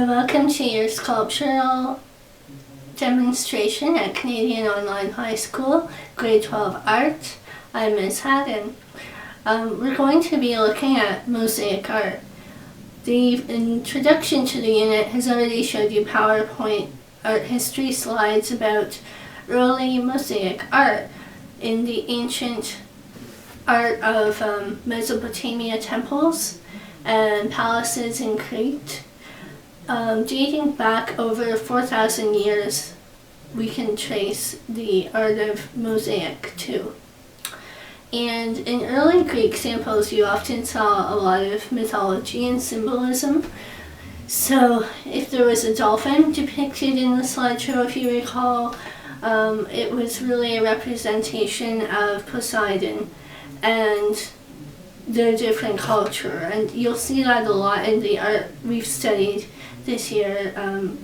Welcome to your sculptural demonstration at Canadian Online High School, Grade 12 Art. I'm Ms. Haddon. We're going to be looking at mosaic art. The introduction to the unit has already showed you PowerPoint art history slides about early mosaic art in the ancient art of Mesopotamia temples and palaces in Crete. Dating back over 4,000 years, we can trace the art of mosaic too. And in early Greek samples, you often saw a lot of mythology and symbolism. So if there was a dolphin depicted in the slideshow, if you recall, it was really a representation of Poseidon and their different culture. And you'll see that a lot in the art we've studied this year,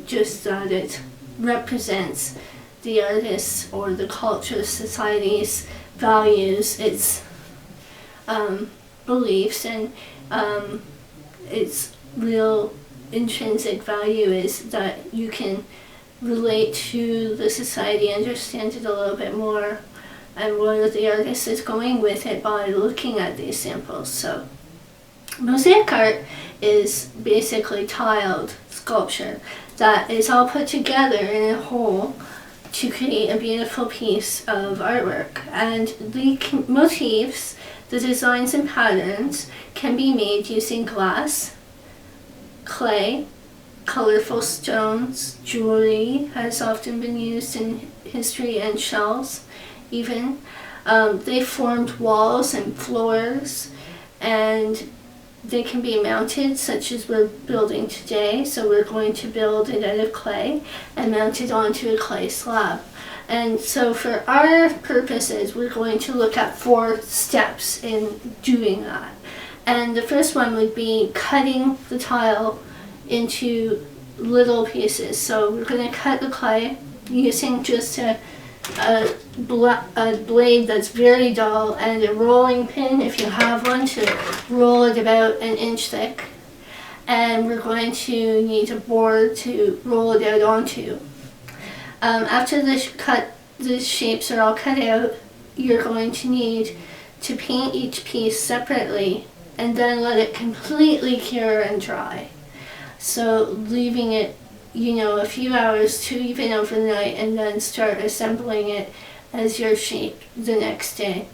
just that it represents the artist's or the culture, society's values, its beliefs, and its real intrinsic value is that you can relate to the society, understand it a little bit more, and where the artist is going with it by looking at these samples. So mosaic art is basically tiled sculpture that is all put together in a whole to create a beautiful piece of artwork. And the motifs, the designs and patterns can be made using glass, clay, colorful stones, jewelry has often been used in history, and shells even. They formed walls and floors, and they can be mounted, such as we're building today. So we're going to build it out of clay and mount it onto a clay slab. And so for our purposes, we're going to look at 4 steps in doing that. And the first one would be cutting the tile into little pieces. So we're going to cut the clay using just a blade that's very dull and a rolling pin, if you have one, to roll it about an inch thick. And we're going to need a board to roll it out onto. After the shapes are all cut out, you're going to need to paint each piece separately and then let it completely cure and dry. So leaving it a few hours to even overnight, and then start assembling it as your shape the next day.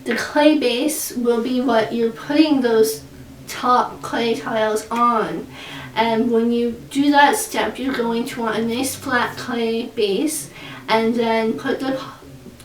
The clay base will be what you're putting those top clay tiles on. And when you do that step, you're going to want a nice flat clay base, and then put the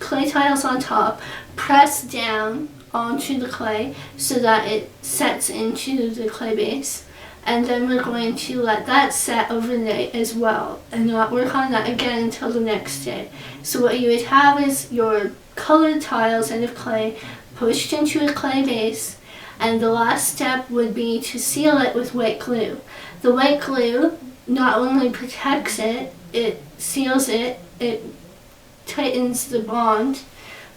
clay tiles on top, press down onto the clay so that it sets into the clay base. And then we're going to let that set overnight as well, and not work on that again until the next day. So what you would have is your colored tiles out of clay pushed into a clay base, and the last step would be to seal it with white glue. The white glue not only protects it, it seals it, it tightens the bond,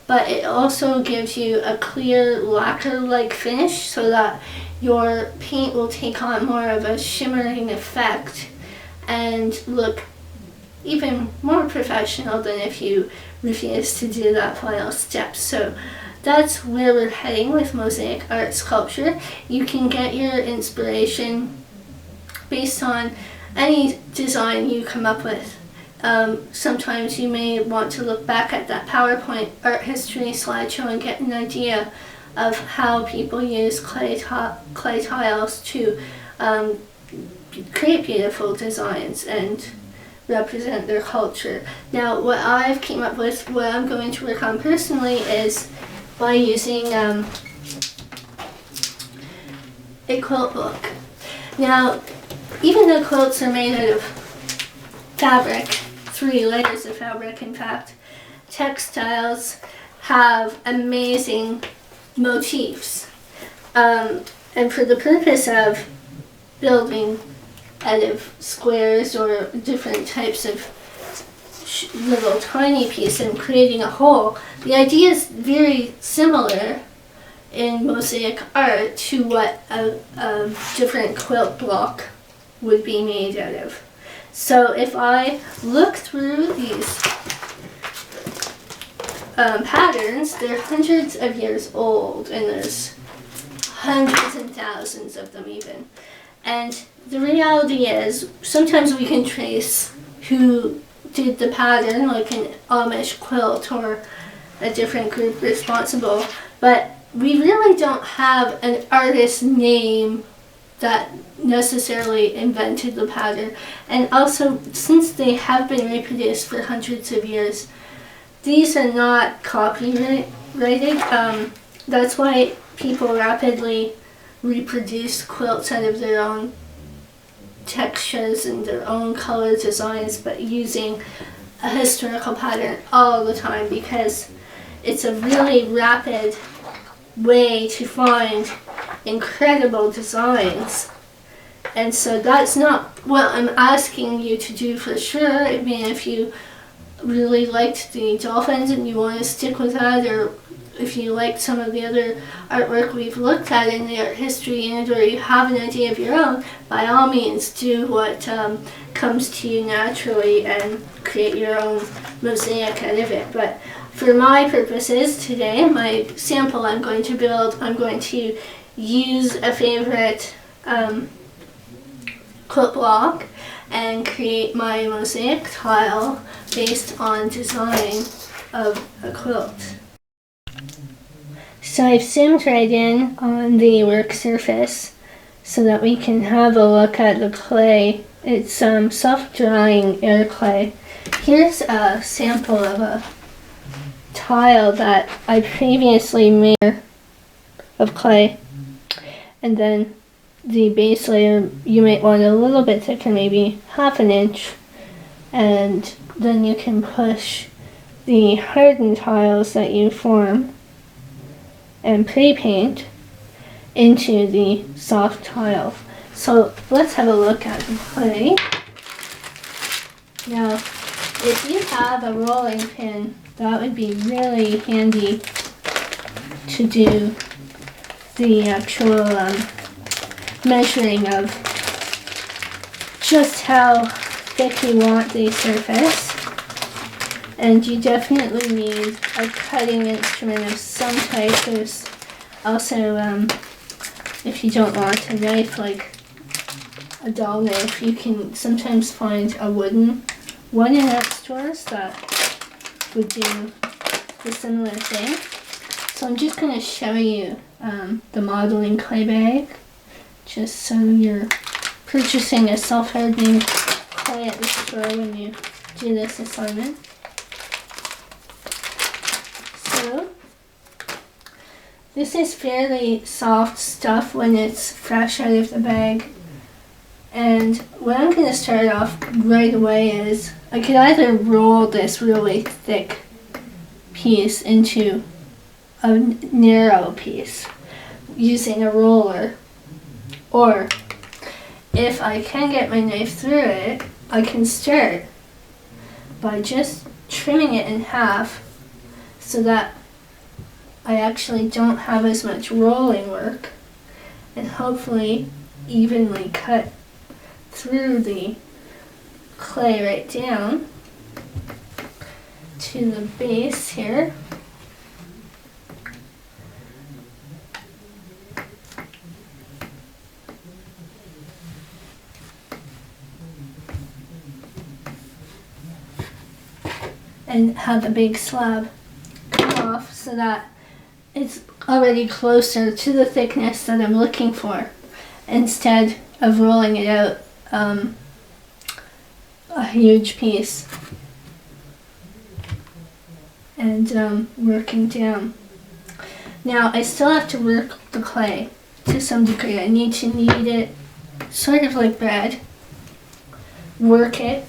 but it also gives you a clear lacquer-like finish so that your paint will take on more of a shimmering effect and look even more professional than if you refuse to do that final step. So that's where we're heading with mosaic art sculpture. You can get your inspiration based on any design you come up with. Sometimes you may want to look back at that PowerPoint art history slideshow and get an idea of how people use clay tiles to create beautiful designs and represent their culture. Now, what I've came up with, what I'm going to work on personally, is by using a quilt book. Now, even though quilts are made out of fabric, 3 layers of fabric in fact, textiles have amazing motifs. And for the purpose of building out of squares or different types of little tiny pieces and creating a whole, the idea is very similar in mosaic art to what a different quilt block would be made out of. So if I look through these patterns, they're hundreds of years old, and there's hundreds and thousands of them even. And the reality is, sometimes we can trace who did the pattern, like an Amish quilt or a different group responsible, but we really don't have an artist name that necessarily invented the pattern. And also, since they have been reproduced for hundreds of years, these are not copyrighted. That's why people rapidly reproduce quilts out of their own textures and their own color designs, but using a historical pattern all the time, because it's a really rapid way to find incredible designs. And so that's not what I'm asking you to do for sure. I mean, if you really liked the dolphins and you want to stick with that, or if you liked some of the other artwork we've looked at in the art history, and or you have an idea of your own, by all means do what comes to you naturally and create your own mosaic out of it. But for my purposes today, my sample I'm going to build, I'm going to use a favorite quilt block and create my mosaic tile based on design of a quilt. So I've zoomed right in on the work surface so that we can have a look at the clay. It's soft-drying air clay. Here's a sample of a tile that I previously made of clay, and then the base layer you might want a little bit thicker, maybe ½ an inch, and then you can push the hardened tiles that you form and pre-paint into the soft tile. So let's have a look at the clay. Now, if you have a rolling pin, that would be really handy to do the actual measuring of just how thick you want the surface. And you definitely need a cutting instrument of some type. There's also, if you don't want a knife like a dull knife, you can sometimes find a wooden one in art stores that would do the similar thing. So I'm just going to show you the modeling clay bag, just so you're purchasing a self-hardening clay at the store when you do this assignment. So this is fairly soft stuff when it's fresh out of the bag. And what I'm going to start off right away is I could either roll this really thick piece into a narrow piece using a roller, or if I can get my knife through it, I can start by just trimming it in half so that I actually don't have as much rolling work, and hopefully evenly cut through the clay right down to the base here. And have a big slab come off so that it's already closer to the thickness that I'm looking for, instead of rolling it out a huge piece and working down. Now I still have to work the clay to some degree. I need to knead it sort of like bread, work it.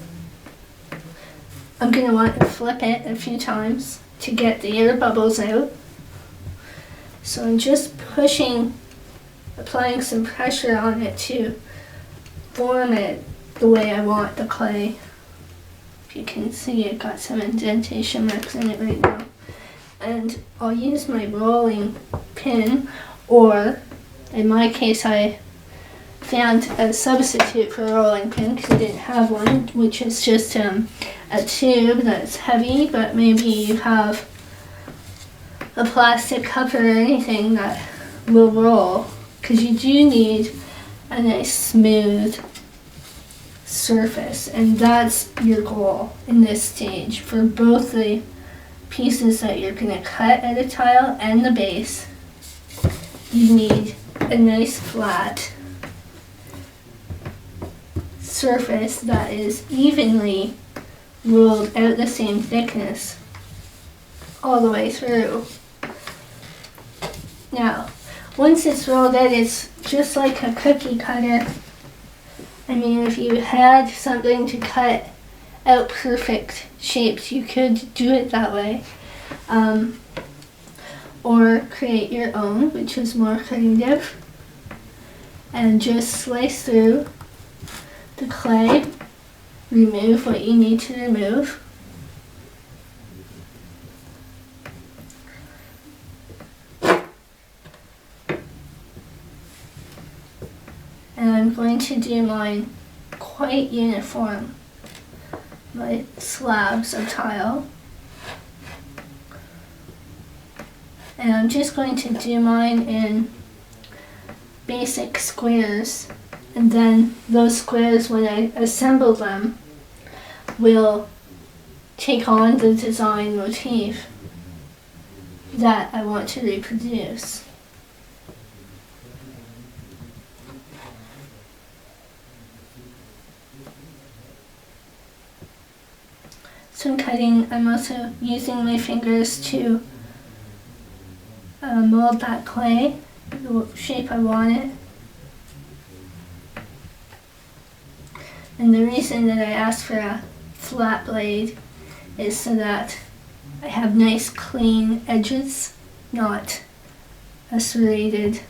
I'm going to want to flip it a few times to get the air bubbles out. So I'm just applying some pressure on it to form it the way I want the clay. If you can see, it got some indentation marks in it right now. And I'll use my rolling pin, or in my case I found a substitute for a rolling pin because I didn't have one, which is just a tube that's heavy, but maybe you have a plastic cup or anything that will roll, because you do need a nice smooth surface, and that's your goal in this stage for both the pieces that you're going to cut at a tile and the base. You need a nice flat surface that is evenly rolled out the same thickness all the way through. Now, once it's rolled out, it's just like a cookie cutter. I mean, if you had something to cut out perfect shapes, you could do it that way. Or create your own, which is more creative. And just slice through the clay, remove what you need to remove. And I'm going to do mine quite uniform, my slabs of tile. And I'm just going to do mine in basic squares, and then those squares, when I assemble them, will take on the design motif that I want to reproduce. So I'm also using my fingers to mold that clay the shape I want it. And the reason that I asked for a flat blade is so that I have nice clean edges, not a serrated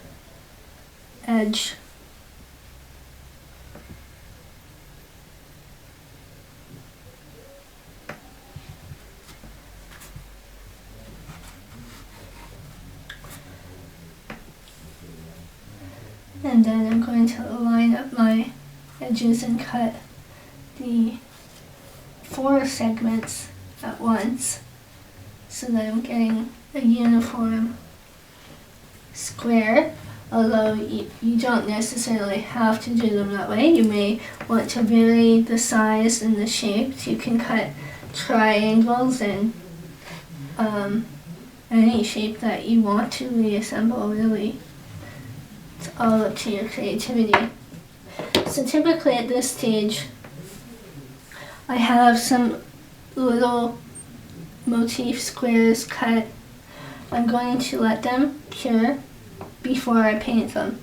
edge. And then I'm going to line up my edges and cut the 4 segments at once so that I'm getting a uniform square, although you don't necessarily have to do them that way. You may want to vary the size and the shapes. You can cut triangles and any shape that you want to reassemble, really. It's all up to your creativity. So typically at this stage, I have some little motif squares cut. I'm going to let them cure before I paint them.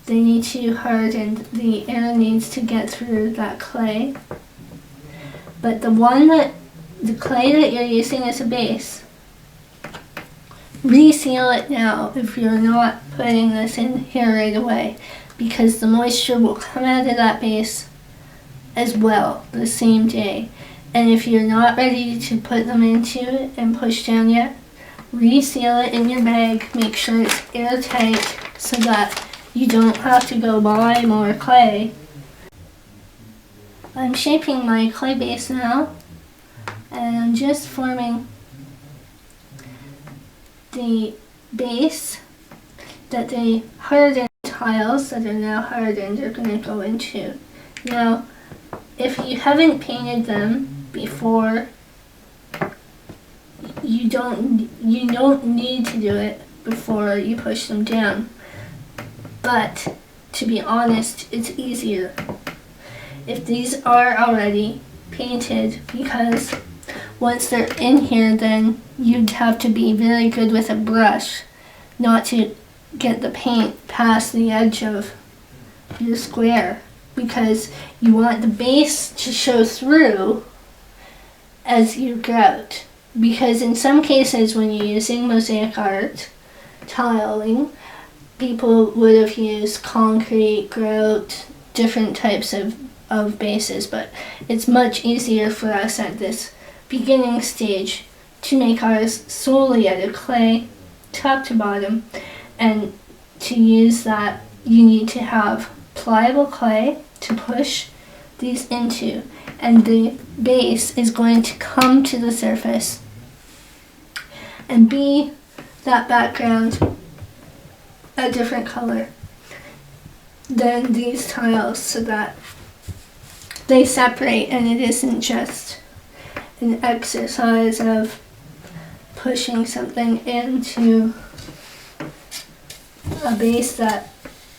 They need to harden, the air needs to get through that clay. But the clay that you're using as a base, reseal it now if you're not putting this in here right away, because the moisture will come out of that base as well the same day. And if you're not ready to put them into it and push down yet, reseal it in your bag. Make sure it's airtight so that you don't have to go buy more clay. I'm shaping my clay base now, and I'm just forming the base that the hardened tiles that are now hardened are going to go into. Now, if you haven't painted them before, you don't need to do it before you push them down. But to be honest, it's easier if these are already painted, because once they're in here, then you'd have to be very good with a brush not to get the paint past the edge of your square, because you want the base to show through as you grout. Because in some cases, when you're using mosaic art tiling, people would have used concrete, grout, different types of bases, but it's much easier for us at this beginning stage to make ours solely out of clay, top to bottom, and to use that you need to have pliable clay to push these into, and the base is going to come to the surface and be that background a different color than these tiles, so that they separate and it isn't just an exercise of pushing something into a base that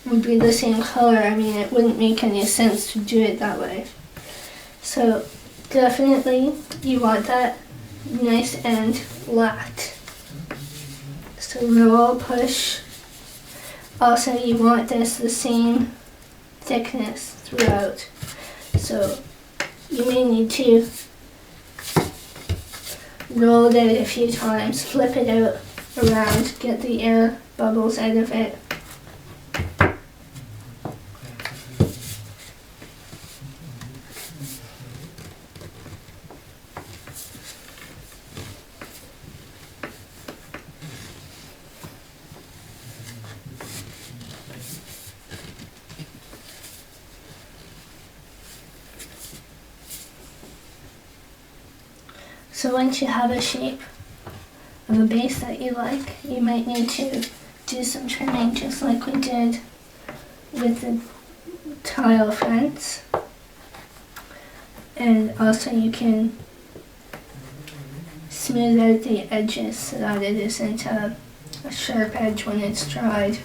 would be the same color. I mean, it wouldn't make any sense to do it that way. So definitely you want that nice and flat. So roll, push. Also you want this the same thickness throughout. So you may need to roll it out a few times, flip it out around, get the air bubbles out of it. So once you have a shape of a base that you like, you might need to do some trimming just like we did with the tile fence. And also you can smooth out the edges so that it isn't a sharp edge when it's dried.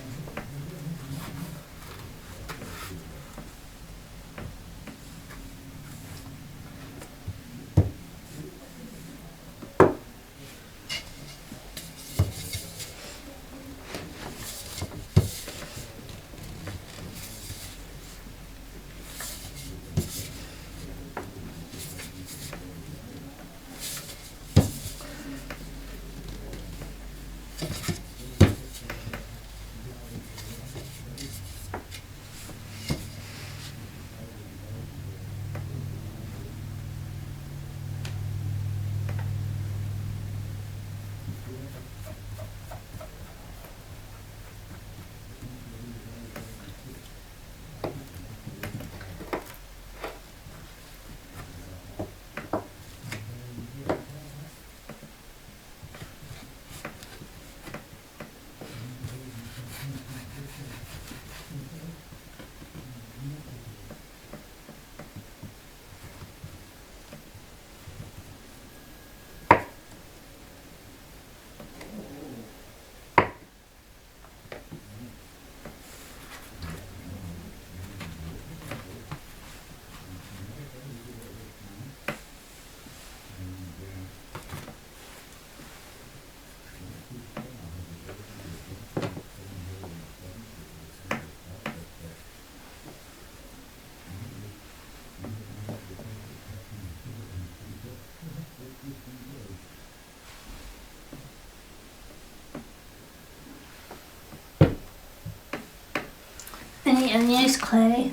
And you use clay.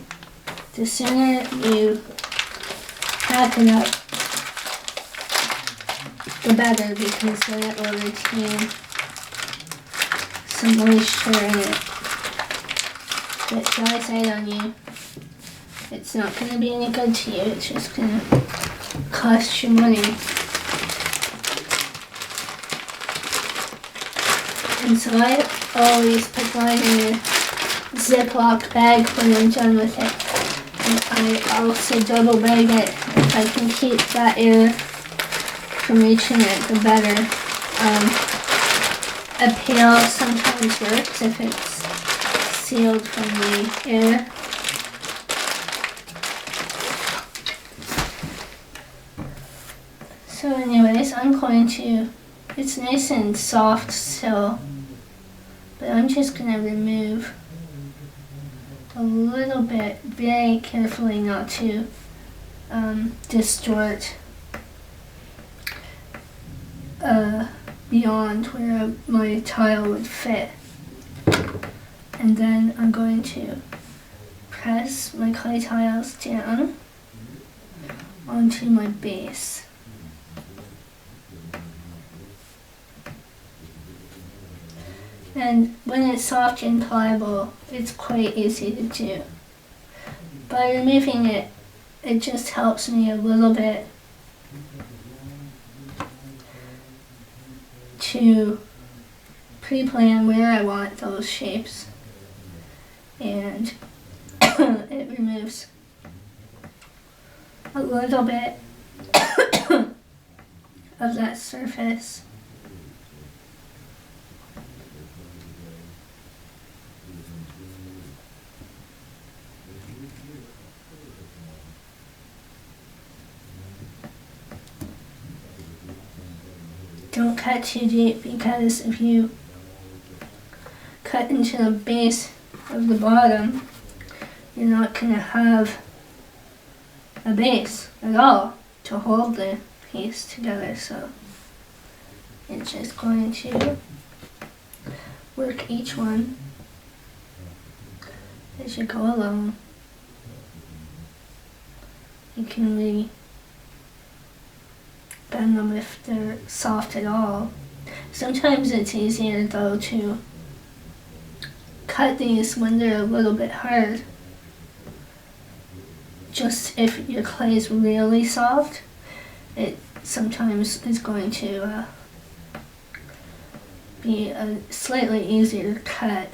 The sooner you pack it up, the better, because then it will retain some moisture in it. If it dries out on you, it's not going to be any good to you. It's just going to cost you money. And so I always put mine in a Ziploc bag when I'm done with it. And I also double bag it. If I can keep that air from reaching it, the better. A pail sometimes works if it's sealed from the air. So anyways, I'm going to, it's nice and soft still, but I'm just going to remove a little bit, very carefully, not to distort beyond where my tile would fit. And then I'm going to press my clay tiles down onto my base. And when it's soft and pliable, it's quite easy to do. by removing it, it just helps me a little bit to pre-plan where I want those shapes, and it removes a little bit of that surface. Don't cut too deep, because if you cut into the base of the bottom, you're not going to have a base at all to hold the piece together, so it's just going to work each one as you go along. You can really bend them if they're soft at all. Sometimes it's easier though to cut these when they're a little bit hard. Just if your clay is really soft, it sometimes is going to be a slightly easier cut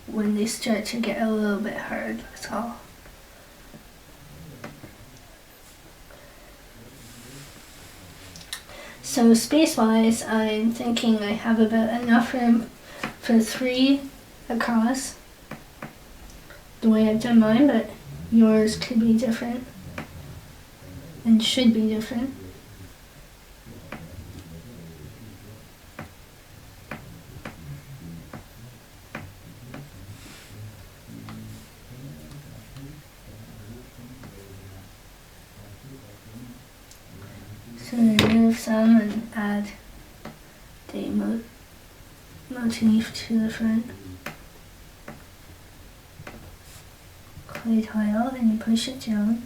when they start to get a little bit hard, that's all. So space-wise, I'm thinking I have about enough room for 3 across, the way I've done mine, but yours could be different and should be different. So remove some and add the motif to the front clay tile, and you push it down.